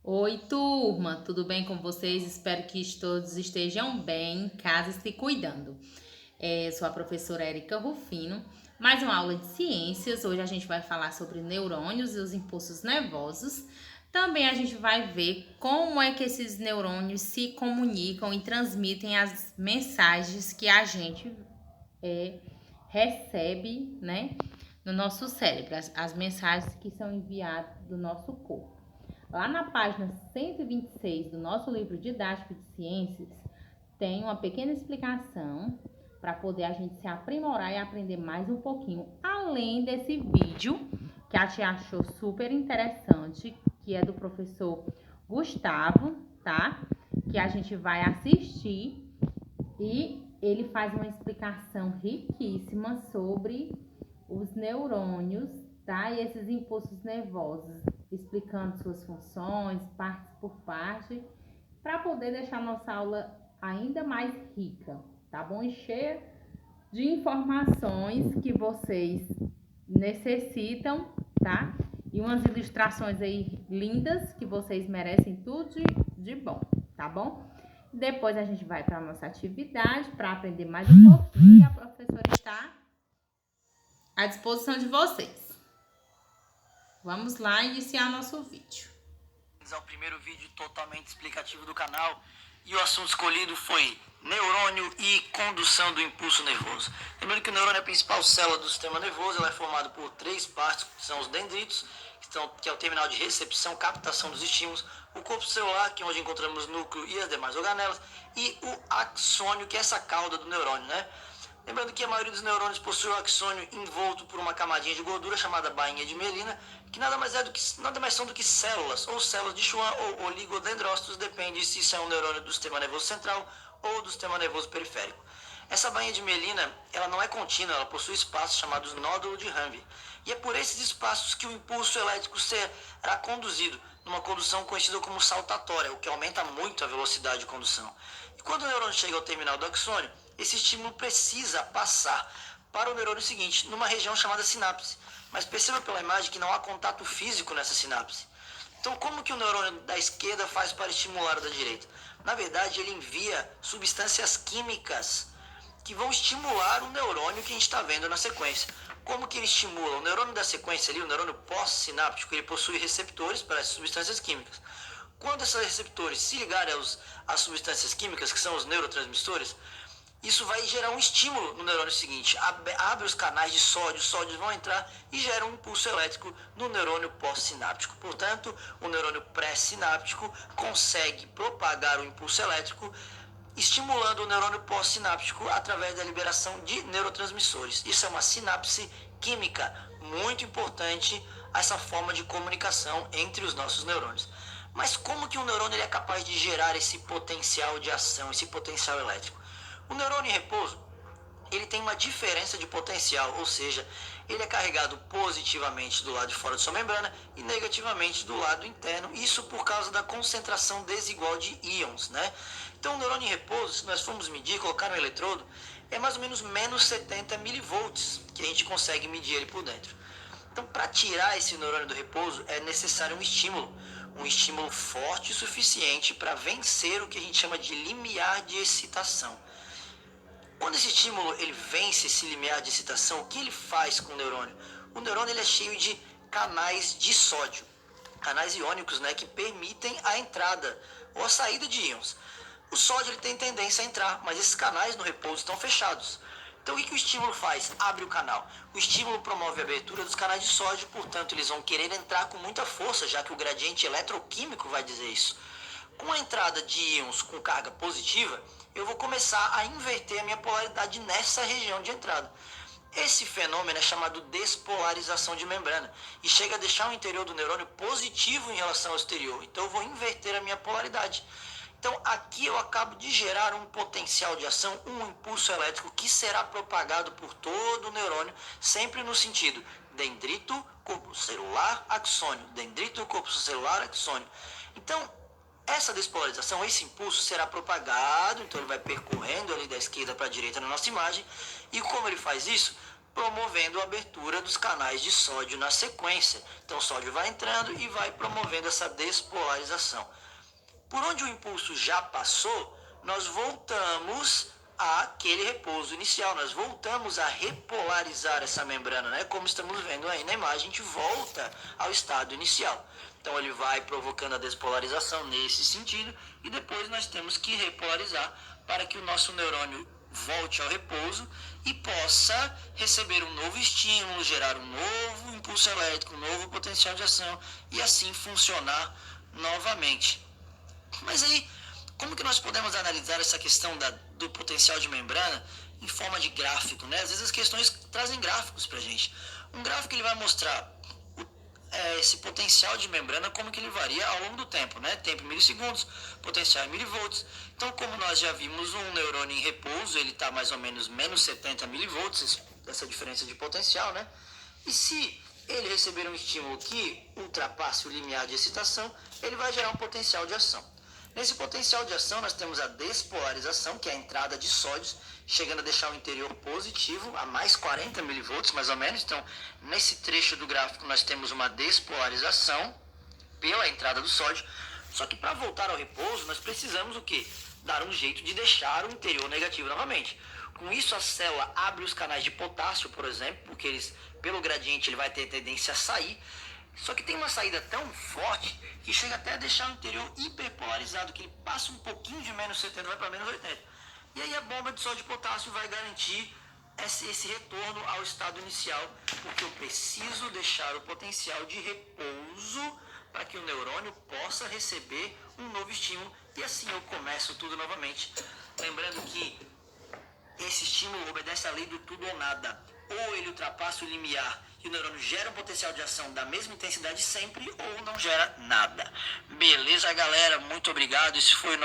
Oi, turma, tudo bem com vocês? Espero que todos estejam bem em casa e se cuidando. Sou a professora Érica Rufino, mais uma aula de ciências. Hoje a gente vai falar sobre neurônios e os impulsos nervosos. Também a gente vai ver como é que esses neurônios se comunicam e transmitem as mensagens que a gente recebe, né, no nosso cérebro, as mensagens que são enviadas do nosso corpo. Lá na página 126 do nosso livro didático de ciências, tem uma pequena explicação para poder a gente se aprimorar e aprender mais um pouquinho, além desse vídeo que a tia achou super interessante, que é do professor Gustavo, tá? Que a gente vai assistir e ele faz uma explicação riquíssima sobre os neurônios, tá? E esses impulsos nervosos, explicando suas funções, parte por parte, para poder deixar nossa aula ainda mais rica, tá bom? E cheia de informações que vocês necessitam, tá? E umas ilustrações aí lindas que vocês merecem tudo de bom, tá bom? Depois a gente vai para a nossa atividade para aprender mais um pouquinho e a professora está à disposição de vocês. Vamos lá iniciar nosso vídeo. É o primeiro vídeo totalmente explicativo do canal e o assunto escolhido foi neurônio e condução do impulso nervoso. Lembrando que o neurônio é a principal célula do sistema nervoso, ela é formada por três partes, que são os dendritos, que é o terminal de recepção, captação dos estímulos, o corpo celular, que é onde encontramos o núcleo e as demais organelas, e o axônio, que é essa cauda do neurônio, né? Lembrando que a maioria dos neurônios possui o axônio envolto por uma camadinha de gordura chamada bainha de mielina, que nada mais são do que células, ou células de Schwann ou oligodendrócitos, depende se isso é um neurônio do sistema nervoso central ou do sistema nervoso periférico. Essa bainha de mielina, ela não é contínua, ela possui espaços chamados nódulo de Ranvier. E é por esses espaços que o impulso elétrico será conduzido, numa condução conhecida como saltatória, o que aumenta muito a velocidade de condução. E quando o neurônio chega ao terminal do axônio, esse estímulo precisa passar para o neurônio seguinte, numa região chamada sinapse. Mas perceba pela imagem que não há contato físico nessa sinapse. Então, como que o neurônio da esquerda faz para estimular o da direita? Na verdade, ele envia substâncias químicas que vão estimular o neurônio que a gente está vendo na sequência. Como que ele estimula? O neurônio da sequência ali, o neurônio pós-sináptico, ele possui receptores para essas substâncias químicas. Quando esses receptores se ligarem às substâncias químicas, que são os neurotransmissores, isso vai gerar um estímulo no neurônio seguinte. Abre os canais de sódio, os sódios vão entrar e gera um impulso elétrico no neurônio pós-sináptico. Portanto, o neurônio pré-sináptico consegue propagar o impulso elétrico estimulando o neurônio pós-sináptico através da liberação de neurotransmissores. Isso é uma sinapse química muito importante, essa forma de comunicação entre os nossos neurônios. Mas como que um neurônio é capaz de gerar esse potencial de ação, esse potencial elétrico? O neurônio em repouso, ele tem uma diferença de potencial, ou seja, ele é carregado positivamente do lado de fora de sua membrana e negativamente do lado interno, isso por causa da concentração desigual de íons, né? Então, o neurônio em repouso, se nós formos medir, colocar no eletrodo, é mais ou menos menos 70 milivolts que a gente consegue medir ele por dentro. Então, para tirar esse neurônio do repouso, é necessário um estímulo forte o suficiente para vencer o que a gente chama de limiar de excitação. Quando esse estímulo ele vence esse limiar de excitação, o que ele faz com o neurônio? O neurônio ele é cheio de canais de sódio, canais iônicos, né, que permitem a entrada ou a saída de íons. O sódio ele tem tendência a entrar, mas esses canais no repouso estão fechados. Então o que o estímulo faz? Abre o canal. O estímulo promove a abertura dos canais de sódio, portanto eles vão querer entrar com muita força, já que o gradiente eletroquímico vai dizer isso. Com a entrada de íons com carga positiva, eu vou começar a inverter a minha polaridade nessa região de entrada. Esse fenômeno é chamado despolarização de membrana e chega a deixar o interior do neurônio positivo em relação ao exterior. Então eu vou inverter a minha polaridade. Então aqui eu acabo de gerar um potencial de ação, um impulso elétrico que será propagado por todo o neurônio, sempre no sentido dendrito, corpo celular, axônio, dendrito, corpo celular, axônio. Então, essa despolarização, esse impulso será propagado, então ele vai percorrendo ali da esquerda para a direita na nossa imagem. E como ele faz isso? promovendo a abertura dos canais de sódio na sequência. Então o sódio vai entrando e vai promovendo essa despolarização. Por onde o impulso já passou, nós voltamos àquele repouso inicial, nós voltamos a repolarizar essa membrana, né? Como estamos vendo aí na imagem, a gente volta ao estado inicial. Então ele vai provocando a despolarização nesse sentido e depois nós temos que repolarizar para que o nosso neurônio volte ao repouso e possa receber um novo estímulo, gerar um novo impulso elétrico, um novo potencial de ação e assim funcionar novamente. Mas aí, como que nós podemos analisar essa questão do potencial de membrana em forma de gráfico, né? Às vezes as questões trazem gráficos para a gente. Um gráfico ele vai mostrar esse potencial de membrana, como que ele varia ao longo do tempo, né? Tempo em milissegundos, potencial em milivolts. Então, como nós já vimos, um neurônio em repouso, ele está mais ou menos menos 70 milivolts, essa diferença de potencial, né? E se ele receber um estímulo que ultrapasse o limiar de excitação, ele vai gerar um potencial de ação. Nesse potencial de ação, nós temos a despolarização, que é a entrada de sódios, chegando a deixar o interior positivo, a mais 40 milivolts, mais ou menos. Então, nesse trecho do gráfico, nós temos uma despolarização pela entrada do sódio. Só que para voltar ao repouso, nós precisamos o quê? Dar um jeito de deixar o interior negativo novamente. Com isso, a célula abre os canais de potássio, por exemplo, porque eles, pelo gradiente ele vai ter tendência a sair. Só que tem uma saída tão forte que chega até a deixar o interior hiperpolarizado, que ele passa um pouquinho de menos 70, vai para menos 80. E aí a bomba de sódio de potássio vai garantir esse retorno ao estado inicial, porque eu preciso deixar o potencial de repouso para que o neurônio possa receber um novo estímulo e assim eu começo tudo novamente. Lembrando que esse estímulo obedece à lei do tudo ou nada. Ou ele ultrapassa o limiar e o neurônio gera um potencial de ação da mesma intensidade sempre, ou não gera nada. Beleza, galera? Muito obrigado. Esse foi o nosso